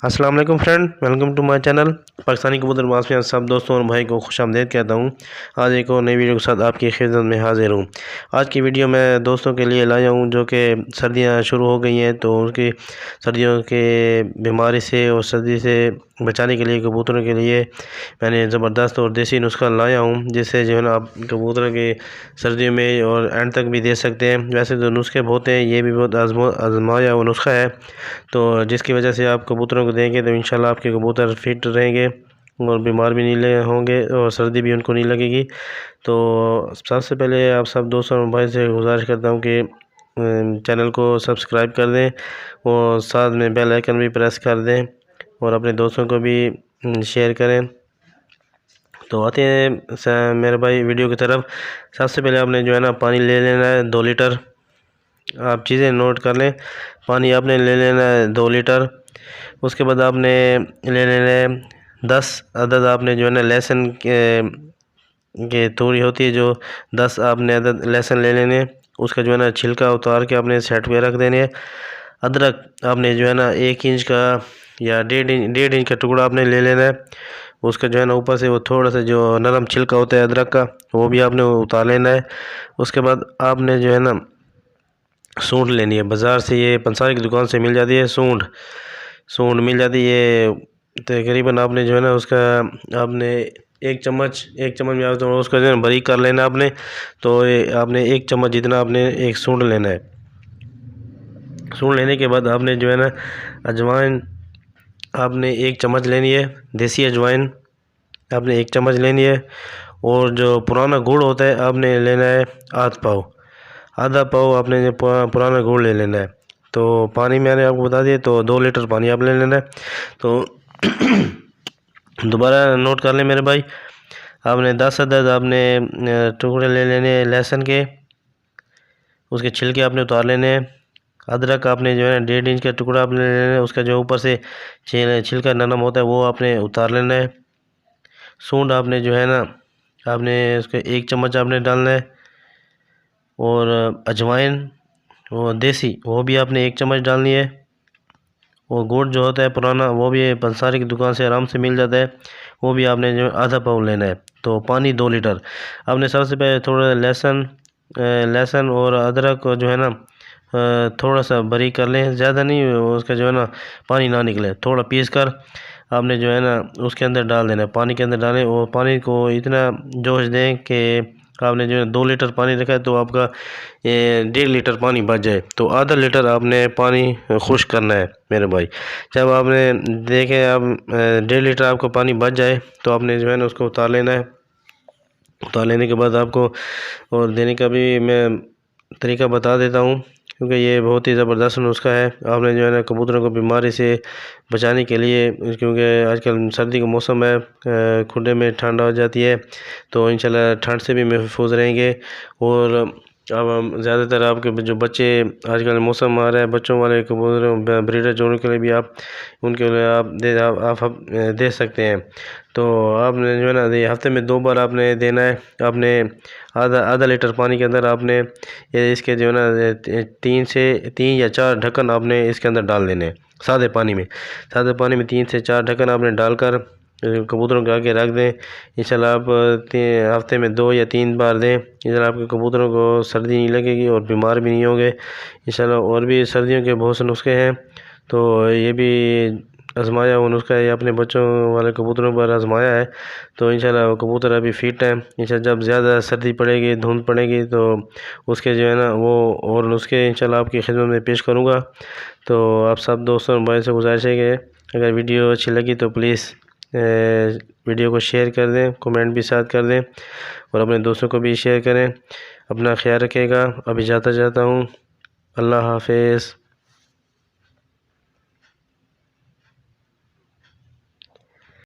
अस्सलाम वालेकुम friend, welcome to my channel Pakistani Kabootarbaz में सब दोस्तों और भाई को खुशामदीद कहता हूँ। आज एक और नई वीडियो के साथ आपकी खिदमत में हाजिर हूँ। आज की वीडियो मैं दोस्तों के लिए लाया हूँ जो कि सर्दियाँ शुरू हो गई हैं, तो उनकी सर्दियों के बीमारी से और सर्दी से बचाने के लिए कबूतरों के लिए मैंने ज़बरदस्त और देसी नुस्खा लाया हूँ, जिससे जो है ना आप कबूतरों के सर्दियों में और एंड तक भी दे सकते हैं। वैसे तो नुस्खे बहुत हैं, ये भी बहुत आजमाया हुआ नुस्खा है, तो जिसकी वजह से आप कबूतरों को देंगे तो इंशाल्लाह आपके कबूतर फिट रहेंगे और बीमार भी नहीं होंगे और सर्दी भी उनको नहीं लगेगी। तो सबसे पहले आप सब दोस्तों और भाई से गुजारिश करता हूँ कि चैनल को सब्सक्राइब कर दें और साथ में बेल आइकन भी प्रेस कर दें और अपने दोस्तों को भी शेयर करें। तो आते हैं मेरे भाई वीडियो की तरफ। सबसे पहले आपने जो है ना पानी ले लेना है 2 लीटर। आप चीज़ें नोट कर लें। पानी आपने ले लेना है 2 लीटर। उसके बाद आपने ले लेना है 10 अदद आपने जो है ना लहसुन के तूरी होती है, जो 10 आपने अदद लहसुन ले लेने। उसका जो है ना छिलका उतार के आपने सेट पे रख देने हैं। अदरक आपने जो है ना 1 इंच का या 1.5 इंच का टुकड़ा आपने ले लेना है। उसका जो है ना ऊपर से वो थोड़ा सा जो नरम छिलका होता है अदरक का, वो भी आपने उतार लेना है। उसके बाद आपने जो है ना सूंड लेनी है। बाज़ार से ये पंसारी की दुकान से मिल जाती है सूंड मिल जाती है। तकरीबन आपने जो है ना उसका आपने एक चम्मच में आप तो उसका जो है बारीक कर लेना आपने। तो ये आपने 1 चम्मच जितना आपने एक सूंड लेना है। सूंड लेने के बाद आपने जो है ना अजवाइन आपने 1 चम्मच लेनी है। देसी अजवाइन आपने 1 चम्मच लेनी है। और जो पुराना गुड़ होता है आपने लेना है आधा पाव आपने जो पुराना गुड़ ले लेना है। तो पानी मैंने आपको बता दिया, तो 2 लीटर पानी आप ले लेना है। तो दोबारा नोट कर लें मेरे भाई। आपने 10 अदद आपने टुकड़े ले लेने हैं लहसुन के, उसके छिलके आपने उतार लेने हैं। अदरक आपने जो है ना 1.5 इंच का टुकड़ा आपने ले लेना है, उसका जो ऊपर से छिलका नरम होता है वो आपने उतार लेना है। सूंड आपने जो है ना आपने उसके 1 चम्मच आपने डालना है। और अजवाइन वो देसी वो भी आपने 1 चम्मच डालनी है। वो गुड़ जो होता है पुराना वो भी पंसारी की दुकान से आराम से मिल जाता है, वो भी आपने जो आधा पाव लेना है। तो पानी 2 लीटर। आपने सबसे पहले थोड़ा लहसुन और अदरक को जो है ना थोड़ा सा बारीक कर लें, ज़्यादा नहीं, उसका जो है ना पानी ना निकले, थोड़ा पीस कर आपने जो है ना उसके अंदर डाल देना है। पानी के अंदर डालें और पानी को इतना जोश दें कि आपने जो है 2 लीटर पानी रखा है तो आपका 1.5 लीटर पानी बच जाए। तो आधा लीटर आपने पानी खुश्क करना है मेरे भाई। जब आपने देखें आप 1.5 लीटर आपका पानी बच जाए तो आपने जो है ना उसको उतार लेना है। उतार लेने के बाद आपको और देने का भी मैं तरीका बता देता हूँ, क्योंकि ये बहुत ही ज़बरदस्त नुस्खा है। आपने जो है ना कबूतरों को बीमारी से बचाने के लिए, क्योंकि आजकल सर्दी का मौसम है, खुडे में ठंड हो जाती है, तो इंशाल्लाह ठंड से भी महफूज रहेंगे। और अब हम ज़्यादातर आपके जो बच्चे आजकल मौसम आ रहा है, बच्चों वाले कबूतर ब्रीडर जोड़ों के लिए भी आप उनके लिए आप दे सकते हैं। तो आपने जो है ना ये हफ्ते में 2 बार आपने देना है। आपने आधा लीटर पानी के अंदर आपने ये इसके जो है ना 3 या 4 ढक्कन आपने इसके अंदर डाल देने हैं। सादे पानी में 3 से 4 ढक्कन आपने डालकर कबूतरों के आगे रख दें। इंशाल्लाह आप हफ्ते में 2 या 3 बार दें। इंशाल्लाह आपके कबूतरों को सर्दी नहीं लगेगी और बीमार भी नहीं होंगे इंशाल्लाह। और भी सर्दियों के बहुत से नुस्खे हैं, तो ये भी आजमाया हुआ नुस्खा है, ये अपने बच्चों वाले कबूतरों पर आजमाया है। तो इंशाल्लाह वो कबूतर अभी फिट हैं। इंशाल्लाह जब ज़्यादा सर्दी पड़ेगी, धुंध पड़ेगी, तो उसके जो है ना वो और नुस्खे इंशाल्लाह आपकी खिदमत में पेश करूँगा। तो आप सब दोस्तों भाई से गुजारिश है कि अगर वीडियो अच्छी लगी तो प्लीज़ वीडियो को शेयर कर दें, कमेंट भी साथ कर दें और अपने दोस्तों को भी शेयर करें। अपना ख्याल रखिएगा। अभी जाता हूँ। अल्लाह हाफिज़।